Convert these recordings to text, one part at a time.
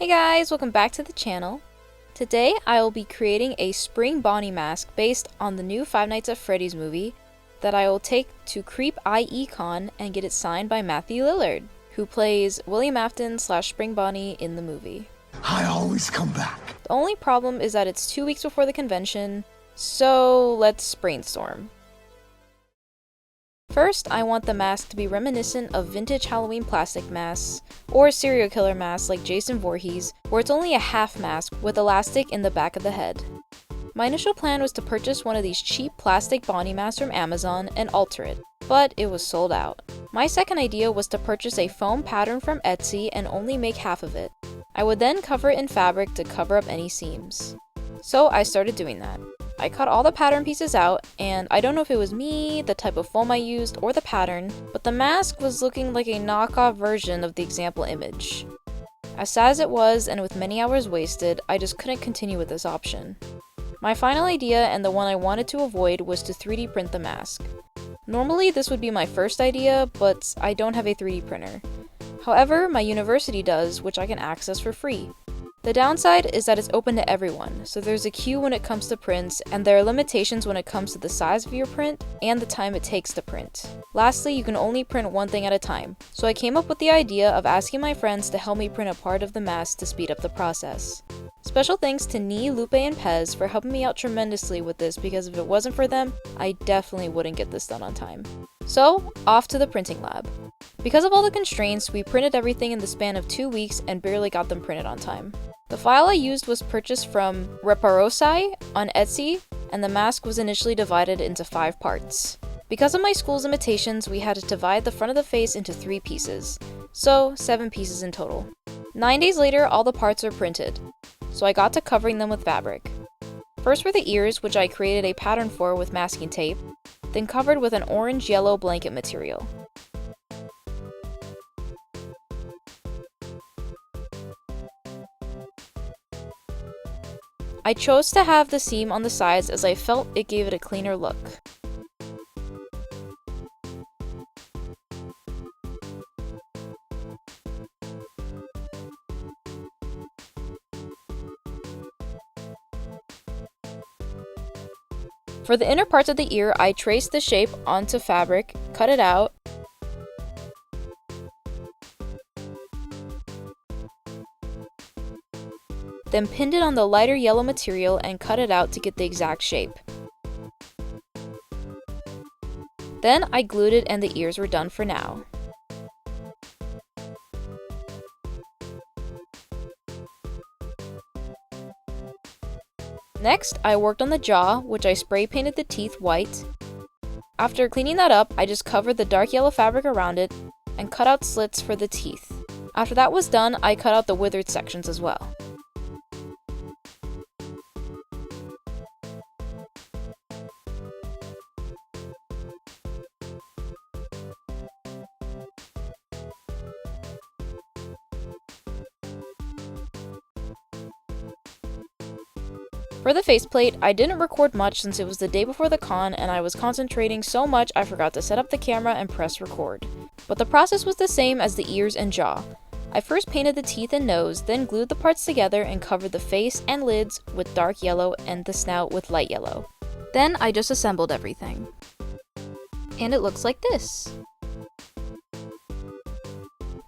Hey guys, welcome back to the channel. Today I will be creating a spring Bonnie mask based on the new Five Nights at Freddy's movie that I will take to Creep IE-Con and get it signed by Matthew Lillard, who plays William Afton / Spring Bonnie in the movie. I always come back. The only problem is that it's 2 weeks before the convention, so let's brainstorm. First, I want the mask to be reminiscent of vintage Halloween plastic masks, or serial killer masks like Jason Voorhees, where it's only a half mask with elastic in the back of the head. My initial plan was to purchase one of these cheap plastic Bonnie masks from Amazon and alter it, but it was sold out. My second idea was to purchase a foam pattern from Etsy and only make half of it. I would then cover it in fabric to cover up any seams. So I started doing that. I cut all the pattern pieces out, and I don't know if it was me, the type of foam I used, or the pattern, but the mask was looking like a knockoff version of the example image. As sad as it was, and with many hours wasted, I just couldn't continue with this option. My final idea, and the one I wanted to avoid, was to 3D print the mask. Normally this would be my first idea, but I don't have a 3D printer. However, my university does, which I can access for free. The downside is that it's open to everyone, so there's a queue when it comes to prints, and there are limitations when it comes to the size of your print and the time it takes to print. Lastly, you can only print one thing at a time, so I came up with the idea of asking my friends to help me print a part of the mask to speed up the process. Special thanks to Nee, Lupe, and Pez for helping me out tremendously with this, because if it wasn't for them, I definitely wouldn't get this done on time. So, off to the printing lab. Because of all the constraints, we printed everything in the span of 2 weeks and barely got them printed on time. The file I used was purchased from Reparosai on Etsy, and the mask was initially divided into 5 parts. Because of my school's limitations, we had to divide the front of the face into 3 pieces, so 7 pieces in total. 9 days later, all the parts were printed, so I got to covering them with fabric. First were the ears, which I created a pattern for with masking tape, then covered with an orange-yellow blanket material. I chose to have the seam on the sides as I felt it gave it a cleaner look. For the inner parts of the ear, I traced the shape onto fabric, cut it out, then pinned it on the lighter yellow material and cut it out to get the exact shape. Then I glued it and the ears were done for now. Next, I worked on the jaw, which I spray painted the teeth white. After cleaning that up, I just covered the dark yellow fabric around it and cut out slits for the teeth. After that was done, I cut out the withered sections as well. For the faceplate, I didn't record much since it was the day before the con and I was concentrating so much I forgot to set up the camera and press record. But the process was the same as the ears and jaw. I first painted the teeth and nose, then glued the parts together and covered the face and lids with dark yellow and the snout with light yellow. Then I just assembled everything. And it looks like this.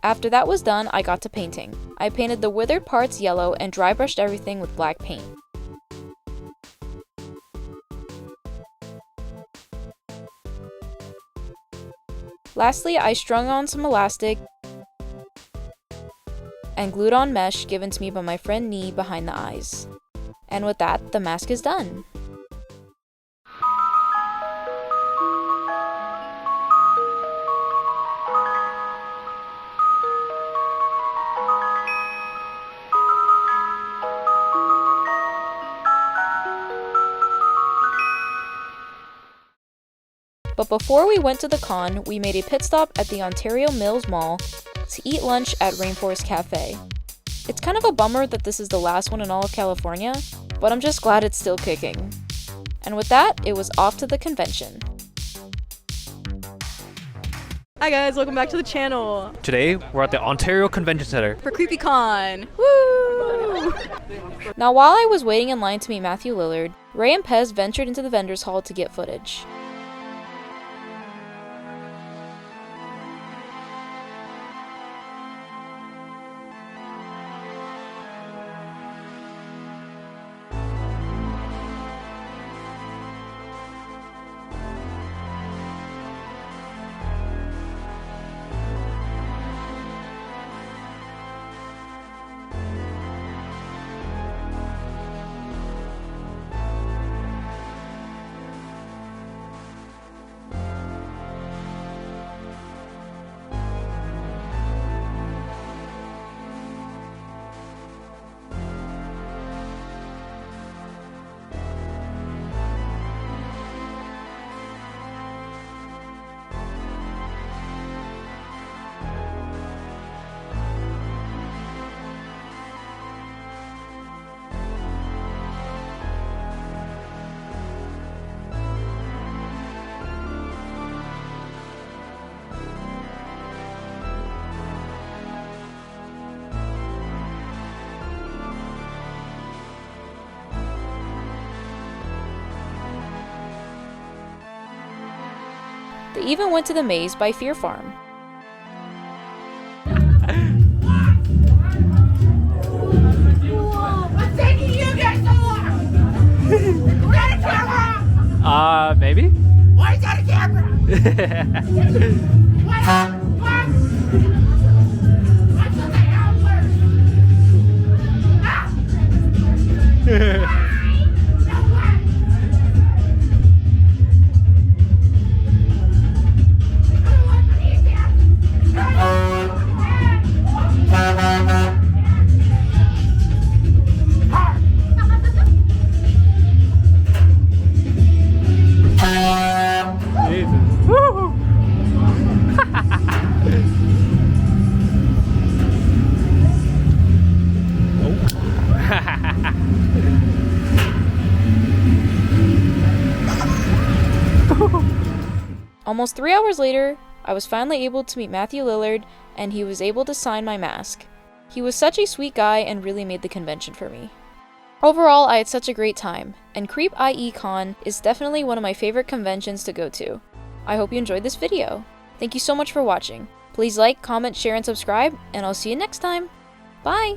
After that was done, I got to painting. I painted the withered parts yellow and dry brushed everything with black paint. Lastly, I strung on some elastic and glued on mesh given to me by my friend Nee behind the eyes. And with that, the mask is done. But before we went to the con, we made a pit stop at the Ontario Mills Mall to eat lunch at Rainforest Cafe. It's kind of a bummer that this is the last one in all of California, but I'm just glad it's still kicking. And with that, it was off to the convention. Hi guys, welcome back to the channel Today, we're at the Ontario Convention Center. for CreepyCon. Woo! Now while I was waiting in line to meet Matthew Lillard, Ray and Pez ventured into the vendor's hall to get footage. They even went to the maze by Fear Farm. What's taking you guys so long? Is that a camera? Maybe? Why is that a camera? What? What's the hours? Ah! No way! Jesus. Woo! Almost 3 hours later, I was finally able to meet Matthew Lillard, and he was able to sign my mask. He was such a sweet guy and really made the convention for me. Overall, I had such a great time, and Creep IE Con is definitely one of my favorite conventions to go to. I hope you enjoyed this video. Thank you so much for watching. Please like, comment, share, and subscribe, and I'll see you next time. Bye!